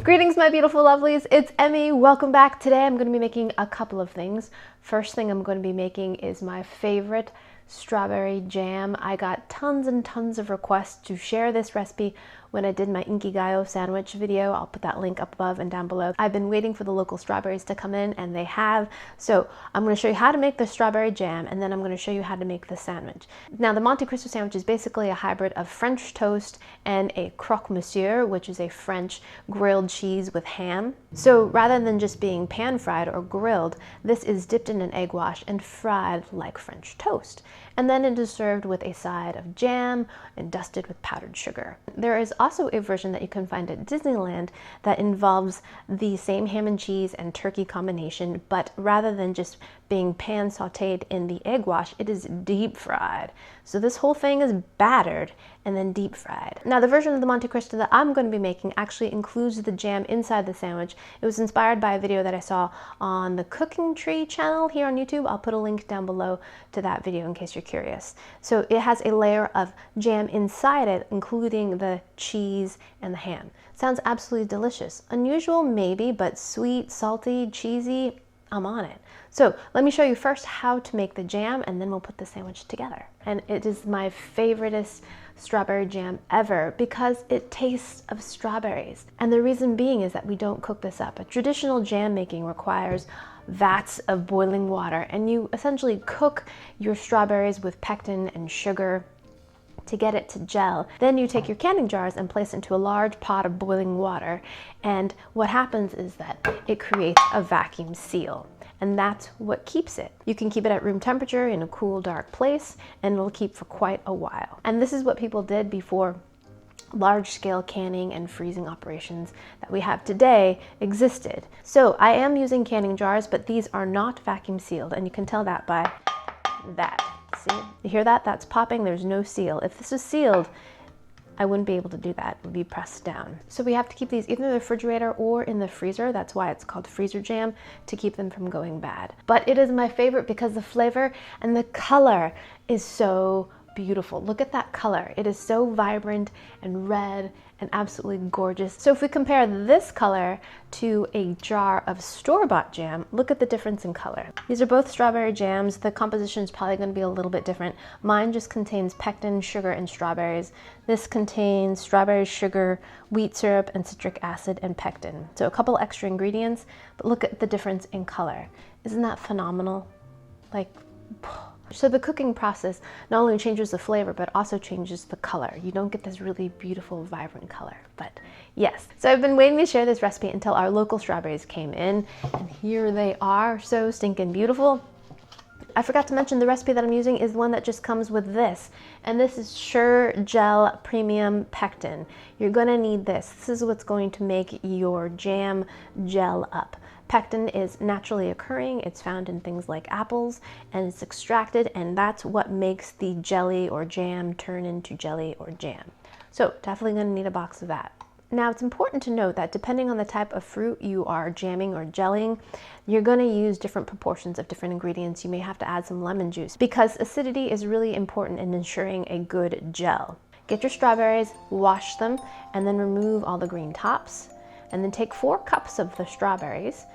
Greetings, my beautiful lovelies. It's Emmy. Welcome back. Today I'm going to be making a couple of things. First thing I'm going to be making is my favorite strawberry jam. I got tons and tons of requests to share this recipe when I did my Inkigayo sandwich video. I'll put that link up above and down below. I've been waiting for the local strawberries to come in, and they have. So I'm going to show you how to make the strawberry jam, and then I'm going to show you how to make the sandwich. Now, the Monte Cristo sandwich is basically a hybrid of French toast and a croque monsieur, which is a French grilled cheese with ham. So rather than just being pan fried or grilled, this is dipped in an egg wash and fried like French toast. And then it is served with a side of jam and dusted with powdered sugar. There is also a version that you can find at Disneyland that involves the same ham and cheese and turkey combination, but rather than just being pan sauteed in the egg wash, it is deep fried. So this whole thing is battered and then deep fried. Now, the version of the Monte Cristo that I'm going to be making actually includes the jam inside the sandwich. It was inspired by a video that I saw on the Cooking Tree channel here on YouTube. I'll put a link down below to that video in case you're curious. So it has a layer of jam inside it, including the cheese and the ham. Sounds absolutely delicious. Unusual maybe, but sweet, salty, cheesy, I'm on it. So let me show you first how to make the jam, and then we'll put the sandwich together. And it is my favoriteest strawberry jam ever because it tastes of strawberries. And the reason being is that we don't cook this up. A traditional jam making requires vats of boiling water, and you essentially cook your strawberries with pectin and sugar to get it to gel. Then you take your canning jars and place it into a large pot of boiling water, and what happens is that it creates a vacuum seal, and that's what keeps it. You can keep it at room temperature in a cool, dark place, and it'll keep for quite a while. And this is what people did before large-scale canning and freezing operations that we have today existed. So I am using canning jars, but these are not vacuum sealed, and you can tell that by that. See, you hear that? That's popping. There's no seal. If this was sealed, I wouldn't be able to do that. It would be pressed down. So we have to keep these either in the refrigerator or in the freezer. That's why it's called freezer jam, to keep them from going bad. But it is my favorite because the flavor and the color is so beautiful. Look at that color. It is so vibrant and red and absolutely gorgeous. So if we compare this color to a jar of store-bought jam, look at the difference in color. These are both strawberry jams. The composition is probably going to be a little bit different. Mine just contains pectin, sugar, and strawberries. This contains strawberry, sugar, wheat syrup, and citric acid and pectin. So a couple extra ingredients, but look at the difference in color. Isn't that phenomenal? Like, so the cooking process not only changes the flavor, but also changes the color. You don't get this really beautiful, vibrant color, but yes. So I've been waiting to share this recipe until our local strawberries came in, and here they are, so stinking beautiful. I forgot to mention the recipe that I'm using is one that just comes with this, and this is Sure Gel Premium Pectin. You're gonna need this. This is what's going to make your jam gel up. Pectin is naturally occurring. It's found in things like apples, and it's extracted, and that's what makes the jelly or jam turn into jelly or jam. So definitely going to need a box of that. Now, it's important to note that depending on the type of fruit you are jamming or gelling, you're going to use different proportions of different ingredients. You may have to add some lemon juice because acidity is really important in ensuring a good gel. Get your strawberries, wash them, and then remove all the green tops. And then take 4 cups of the strawberries,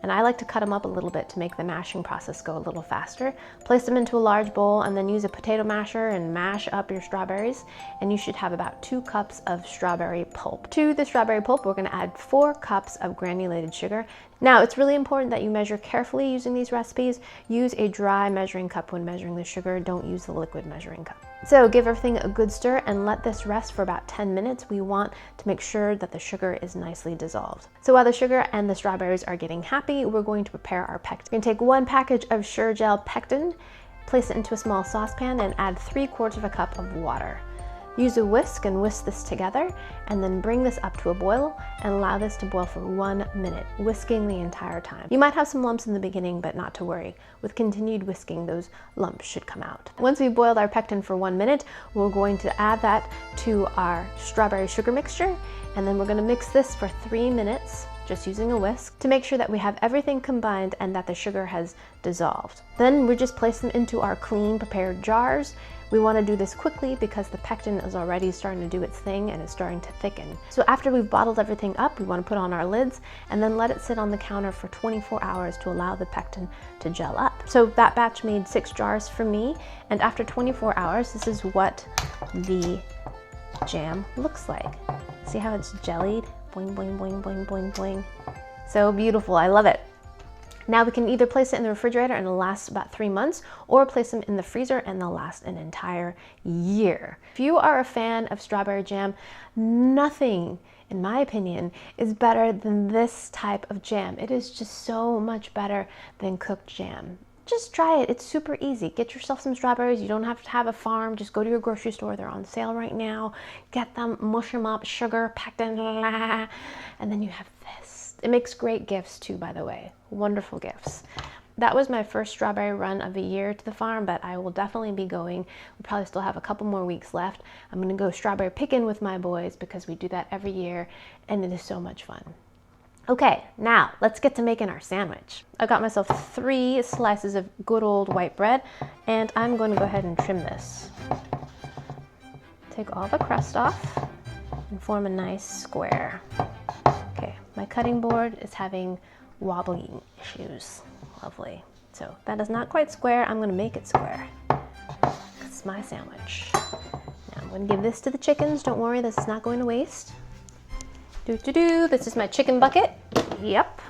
and I like to cut them up a little bit to make the mashing process go a little faster. Place them into a large bowl and then use a potato masher and mash up your strawberries, and you should have about 2 cups of strawberry pulp. To the strawberry pulp, we're going to add 4 cups of granulated sugar. Now, it's really important that you measure carefully using these recipes. Use a dry measuring cup when measuring the sugar. Don't use the liquid measuring cup. So give everything a good stir and let this rest for about 10 minutes. We want to make sure that the sugar is nicely dissolved. So while the sugar and the strawberries are getting happy, we're going to prepare our pectin. We're going to take 1 package of Sure Gel Pectin, place it into a small saucepan, and add 3/4 of a cup of water. Use a whisk and whisk this together, and then bring this up to a boil and allow this to boil for 1 minute, whisking the entire time. You might have some lumps in the beginning, but not to worry. With continued whisking, those lumps should come out. Once we've boiled our pectin for 1 minute, we're going to add that to our strawberry sugar mixture, and then we're going to mix this for 3 minutes, just using a whisk, to make sure that we have everything combined and that the sugar has dissolved. Then we just place them into our clean, prepared jars. We want to do this quickly because the pectin is already starting to do its thing and it's starting to thicken. So after we've bottled everything up, we want to put on our lids and then let it sit on the counter for 24 hours to allow the pectin to gel up. So that batch made 6 jars for me, and after 24 hours, this is what the jam looks like. See how it's jellied? Boing, boing, boing, boing, boing, boing. So beautiful, I love it. Now we can either place it in the refrigerator and it'll last about 3 months, or place them in the freezer and they'll last an entire year. If you are a fan of strawberry jam, nothing, in my opinion, is better than this type of jam. It is just so much better than cooked jam. Just try it, it's super easy. Get yourself some strawberries, you don't have to have a farm, just go to your grocery store, they're on sale right now. Get them, mush them up, sugar, pectin, and then you have this. It makes great gifts too, by the way. Wonderful gifts. That was my first strawberry run of a year to the farm, but I will definitely be going. We probably still have a couple more weeks left. I'm gonna go strawberry picking with my boys because we do that every year and it is so much fun. Okay, now let's get to making our sandwich. I got myself 3 slices of good old white bread and I'm going to go ahead and trim this. Take all the crust off and form a nice square. Okay, my cutting board is having wobbling issues. Lovely. So that is not quite square. I'm going to make it square. It's my sandwich. Now I'm going to give this to the chickens. Don't worry, this is not going to waste. This is my chicken bucket. Yep.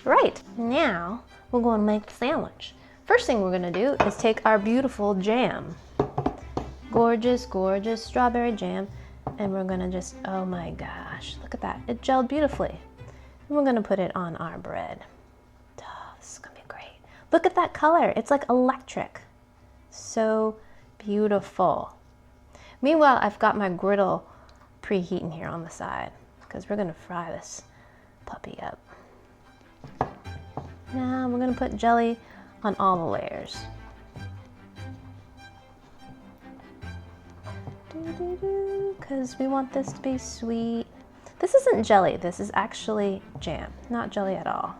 Right, now we're going to make the sandwich. First thing we're going to do is take our beautiful jam. Gorgeous, gorgeous strawberry jam. And we're gonna just, oh my gosh, look at that. It gelled beautifully. And we're gonna put it on our bread. Oh, this is gonna be great. Look at that color. It's like electric. So beautiful. Meanwhile, I've got my griddle preheating here on the side because we're gonna fry this puppy up. Now we're gonna put jelly on all the layers. Because we want this to be sweet. This isn't jelly, this is actually jam, not jelly at all.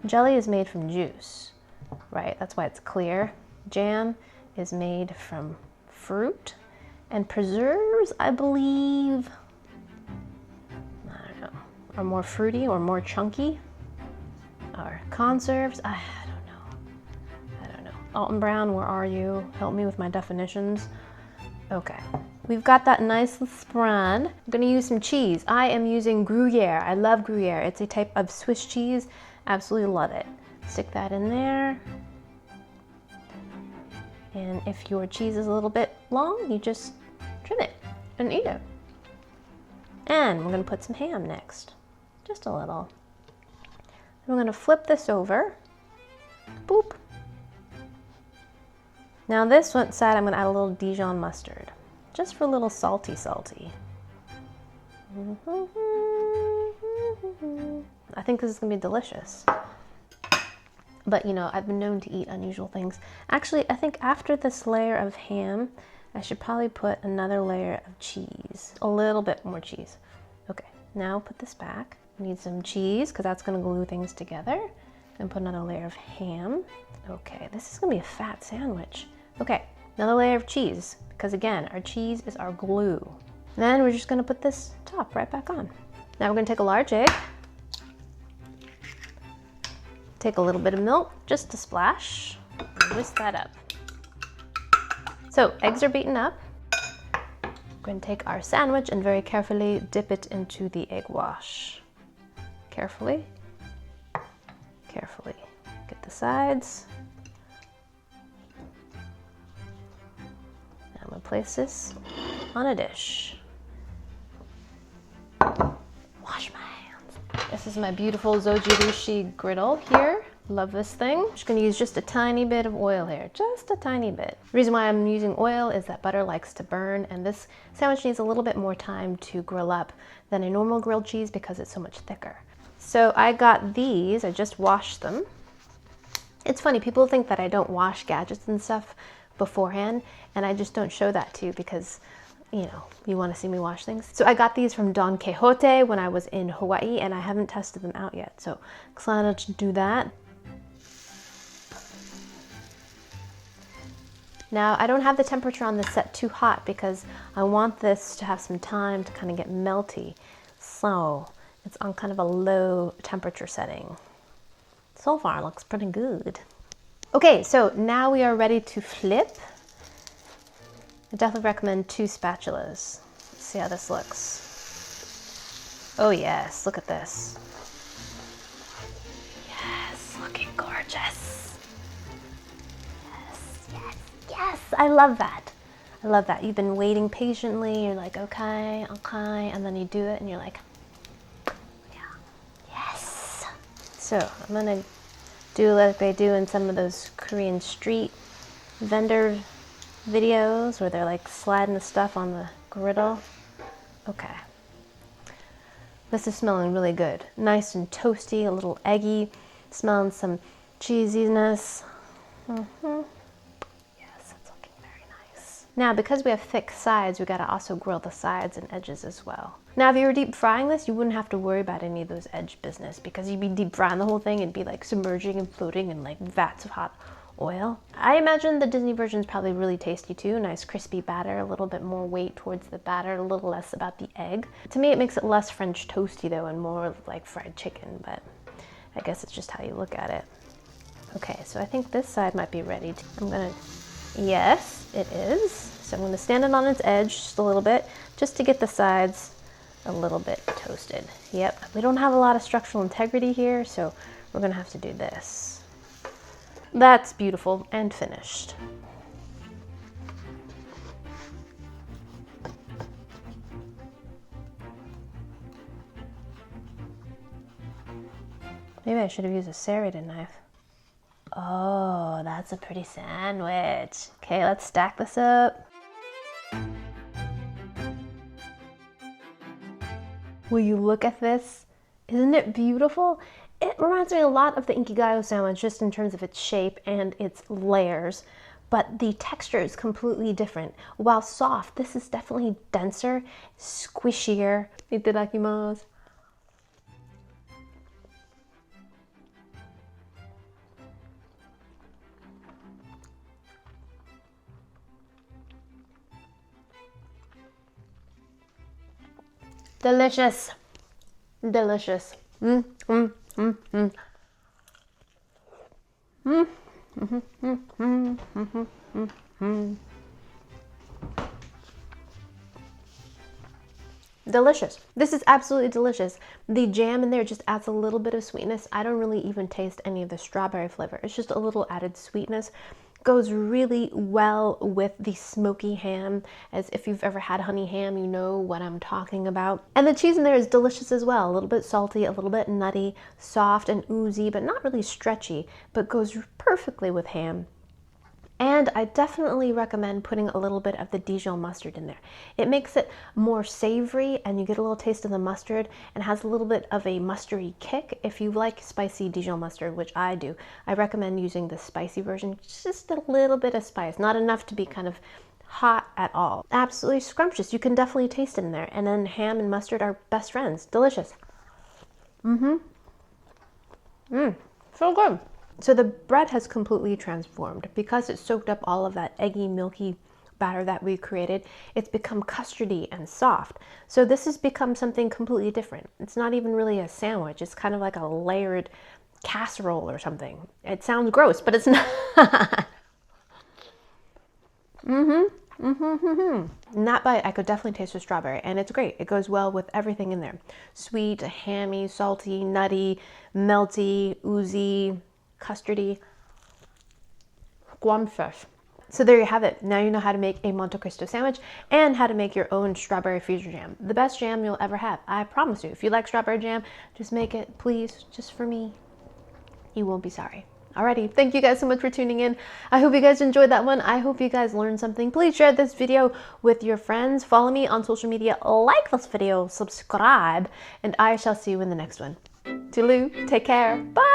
Jelly is made from juice, right? That's why it's clear. Jam is made from fruit, and preserves, I believe, I don't know, are more fruity or more chunky. Or conserves, I don't know. Alton Brown, where are you? Help me with my definitions. Okay, we've got that nice spread. I'm gonna use some cheese. I am using Gruyere. I love Gruyere. It's a type of Swiss cheese. Absolutely love it. Stick that in there. And if your cheese is a little bit long, you just trim it and eat it. And we're gonna put some ham next. Just a little. Then we're gonna flip this over. Boop. Now this one side, I'm gonna add a little Dijon mustard, just for a little salty. I think this is gonna be delicious. But you know, I've been known to eat unusual things. Actually, I think after this layer of ham, I should probably put another layer of cheese, a little bit more cheese. Okay, now put this back. We need some cheese, because that's gonna glue things together. And put another layer of ham. Okay, this is gonna be a fat sandwich. Okay, another layer of cheese, because again, our cheese is our glue. And then we're just gonna put this top right back on. Now we're gonna take a large egg, take a little bit of milk, just a splash, and whisk that up. So, eggs are beaten up. We're going to take our sandwich and very carefully dip it into the egg wash. Carefully. Get the sides. Now I'm going to place this on a dish. Wash my hands. This is my beautiful Zojirushi griddle here. Love this thing. I'm just gonna use just a tiny bit of oil here, just a tiny bit. The reason why I'm using oil is that butter likes to burn, and this sandwich needs a little bit more time to grill up than a normal grilled cheese because it's so much thicker. So I got these, I just washed them. It's funny, people think that I don't wash gadgets and stuff beforehand, and I just don't show that to you because, you know, you want to see me wash things. So I got these from Don Quixote when I was in Hawaii, and I haven't tested them out yet, so excited to do that. Now, I don't have the temperature on this set too hot because I want this to have some time to kind of get melty. So it's on kind of a low temperature setting. So far, it looks pretty good. Okay, so now we are ready to flip. I definitely recommend 2 spatulas. Let's see how this looks. Oh yes, look at this. Yes, looking gorgeous. Yes, yes, yes, I love that. I love that. You've been waiting patiently, you're like, okay, okay, and then you do it and you're like, yeah, yes. So I'm gonna do like they do in some of those Korean street vendor videos where they're like sliding the stuff on the griddle. Okay. This is smelling really good. Nice and toasty, a little eggy, smelling some cheesiness. Yes, it's looking very nice. Now, because we have thick sides, we gotta also grill the sides and edges as well. Now, if you were deep frying this, you wouldn't have to worry about any of those edge business because you'd be deep frying the whole thing. It'd be like submerging and floating in like vats of hot oil. I imagine the Disney version is probably really tasty too. Nice crispy batter, a little bit more weight towards the batter, a little less about the egg. To me, it makes it less French toasty though and more like fried chicken, but I guess it's just how you look at it. Okay, so I think this side might be ready. Yes, it is. So I'm gonna stand it on its edge just a little bit, just to get the sides a little bit toasted. Yep, we don't have a lot of structural integrity here, so we're gonna have to do this. That's beautiful and finished. Maybe I should have used a serrated knife. Oh, that's a pretty sandwich. Okay, let's stack this up. Will you look at this? Isn't it beautiful? It reminds me a lot of the Inkigayo sandwich just in terms of its shape and its layers, but the texture is completely different. While soft, this is definitely denser, squishier. Itadakimasu. Delicious. Delicious. Delicious. This is absolutely delicious. The jam in there just adds a little bit of sweetness. I don't really even taste any of the strawberry flavor. It's just a little added sweetness. Goes really well with the smoky ham. As if you've ever had honey ham, you know what I'm talking about. And the cheese in there is delicious as well. A little bit salty, a little bit nutty, soft and oozy, but not really stretchy, but goes perfectly with ham. And I definitely recommend putting a little bit of the Dijon mustard in there. It makes it more savory and you get a little taste of the mustard and has a little bit of a mustardy kick. If you like spicy Dijon mustard, which I do, I recommend using the spicy version. Just a little bit of spice, not enough to be kind of hot at all. Absolutely scrumptious. You can definitely taste it in there. And then ham and mustard are best friends. Delicious. So good. So the bread has completely transformed because it soaked up all of that eggy, milky batter that we created. It's become custardy and soft. So this has become something completely different. It's not even really a sandwich. It's kind of like a layered casserole or something. It sounds gross, but it's not. In that bite, I could definitely taste the strawberry, and it's great. It goes well with everything in there. Sweet, hammy, salty, nutty, melty, oozy, custardy, guamfish. So there you have it. Now you know how to make a Monte Cristo sandwich and how to make your own strawberry freezer jam. The best jam you'll ever have. I promise you. If you like strawberry jam, just make it, please, just for me. You won't be sorry. Alrighty, thank you guys so much for tuning in. I hope you guys enjoyed that one. I hope you guys learned something. Please share this video with your friends. Follow me on social media, like this video, subscribe, and I shall see you in the next one. Toodaloo, take care, bye!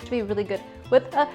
Should be really good with a